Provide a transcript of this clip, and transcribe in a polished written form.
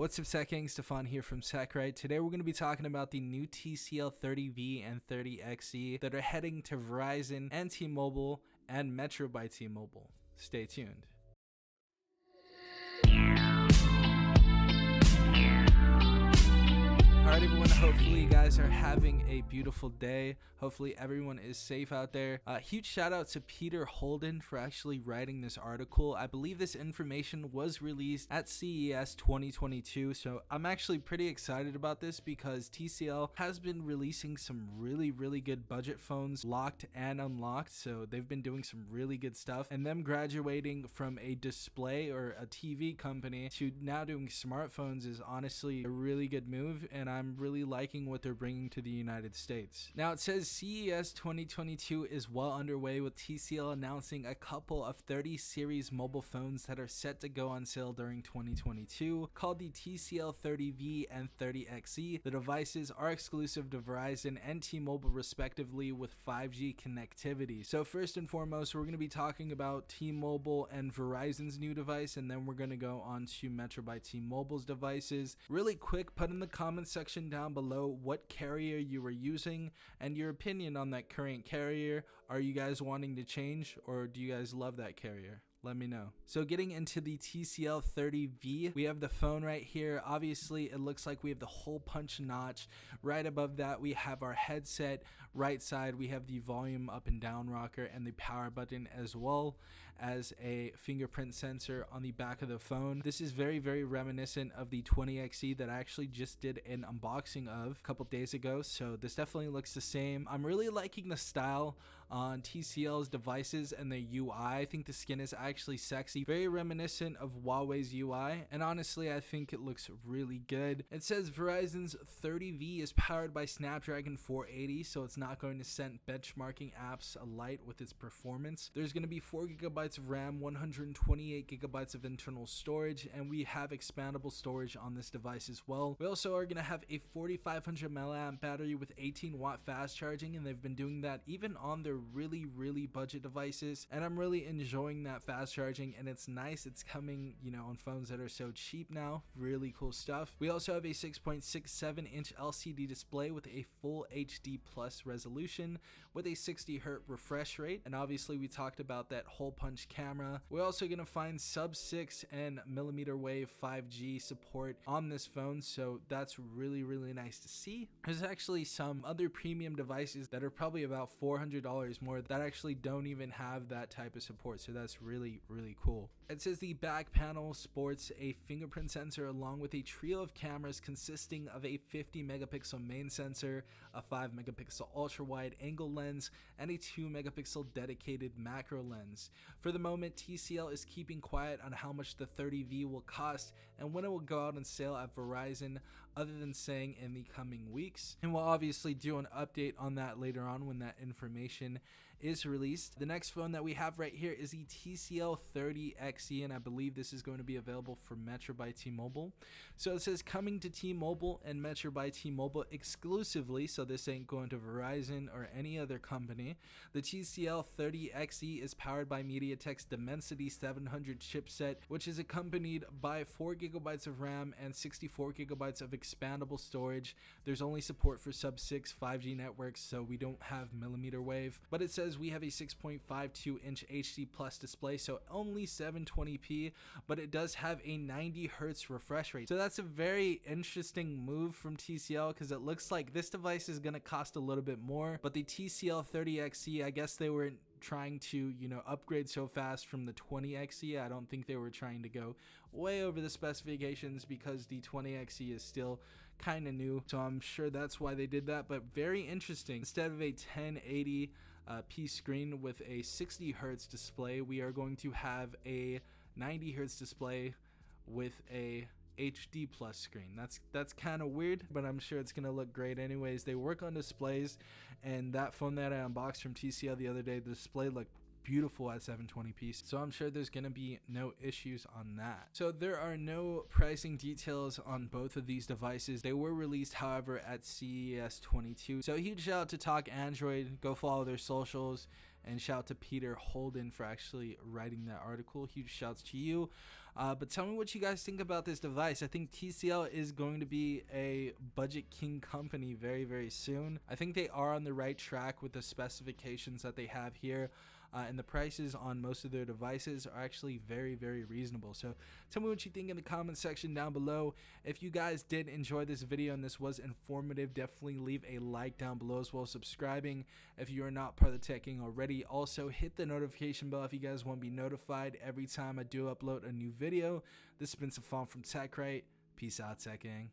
What's up, Tech Gang? Stefan here from TechRight. Today we're going to be talking about the new TCL 30V and 30XE that are heading to Verizon and T-Mobile and Metro by T-Mobile. Stay tuned. Alright everyone, hopefully you guys are having a beautiful day. Hopefully everyone is safe out there. Huge shout out to Peter Holden for actually writing this article. I believe this information was released at CES 2022, so I'm actually pretty excited about this because TCL has been releasing some really good budget phones, locked and unlocked. So they've been doing some really good stuff, and them graduating from a display or a TV company to now doing smartphones is honestly a really good move, and I'm really liking what they're bringing to the United States. Now it says CES 2022 is well underway, with TCL announcing a couple of 30 series mobile phones that are set to go on sale during 2022, called the TCL 30V and 30XE. The devices are exclusive to Verizon and T-Mobile respectively, with 5G connectivity. So first and foremost, we're going to be talking about T-Mobile and Verizon's new device, and then we're going to go on to Metro by T-Mobile's devices. Really quick, put in the comments section down below what carrier you were using and your opinion on that current carrier. Are you guys wanting to change, or do you guys love that carrier? Let me know. So getting into the TCL 30V, we have the phone right here. Obviously it looks like we have the hole punch notch. Right above that we have our headset. Right side we have the volume up and down rocker and the power button, as well as a fingerprint sensor on the back of the phone. This is very reminiscent of the 20XE that I actually just did an unboxing of a couple days ago, so this definitely looks the same. I'm really liking the style on TCL's devices and the UI. I think the skin is actually sexy, very reminiscent of Huawei's UI, and honestly I think it looks really good. It says Verizon's 30V is powered by Snapdragon 480, so it's not going to send benchmarking apps alight with its performance. There's going to be 4GB of RAM, 128GB of internal storage, and we have expandable storage on this device as well. We also are going to have a 4500 mAh battery with 18-watt fast charging, and they've been doing that even on their really budget devices, and I'm really enjoying that fast charging, and it's nice. It's coming, on phones that are so cheap now. Really cool stuff. We also have a 6.67-inch LCD display with a full HD plus resolution with a 60Hz refresh rate, and obviously we talked about that hole punch camera. We're also going to find sub 6 and millimeter wave 5G support on this phone, so that's really nice to see. There's actually some other premium devices that are probably about $400 more that actually don't even have that type of support, so that's really cool. It says the back panel sports a fingerprint sensor along with a trio of cameras consisting of a 50 megapixel main sensor, a 5 megapixel ultra wide angle lens, and a 2 megapixel dedicated macro lens. For the moment, TCL is keeping quiet on how much the 30V will cost and when it will go out on sale at Verizon, other than saying in the coming weeks, and we'll obviously do an update on that later on when that information is released. The next phone that we have right here is the TCL 30XE, and I believe this is going to be available for Metro by T-Mobile. So it says coming to T-Mobile and Metro by T-Mobile exclusively, so this ain't going to Verizon or any other company. The TCL 30XE is powered by MediaTek's Dimensity 700 chipset, which is accompanied by 4GB of RAM and 64GB of expandable storage. There's only support for sub 6 5G networks, so we don't have millimeter wave, but it says we have a 6.52-inch HD plus display, so only 720p, but it does have a 90Hz refresh rate. So that's a very interesting move from TCL, because it looks like this device is going to cost a little bit more, but the TCL 30XE, I guess they were trying to upgrade so fast from the 20XE. I don't think they were trying to go way over the specifications, because the 20XE is still kind of new, so I'm sure that's why they did that. But very interesting. Instead of a 1080p screen with a 60Hz display, we are going to have a 90Hz display with a HD plus screen. That's kind of weird, but I'm sure it's gonna look great anyways. They work on displays, and that phone that I unboxed from TCL the other day, the display looked beautiful at 720p, so I'm sure there's gonna be no issues on that. So there are no pricing details on both of these devices. They were released, however, at CES 22. So huge shout out to Talk Android. Go follow their socials, and shout out to Peter Holden for actually writing that article. Huge shouts to you. But tell me what you guys think about this device. I think TCL is going to be a budget king company very, very soon. I think they are on the right track with the specifications that they have here. And the prices on most of their devices are actually very, very reasonable. So tell me what you think in the comment section down below. If you guys did enjoy this video and this was informative, definitely leave a like down below, as well as subscribing if you are not part of the Tech Gang already. Also hit the notification bell if you guys want to be notified every time I do upload a new video. This has been Safan from TechRight. Peace out, Tech Gang.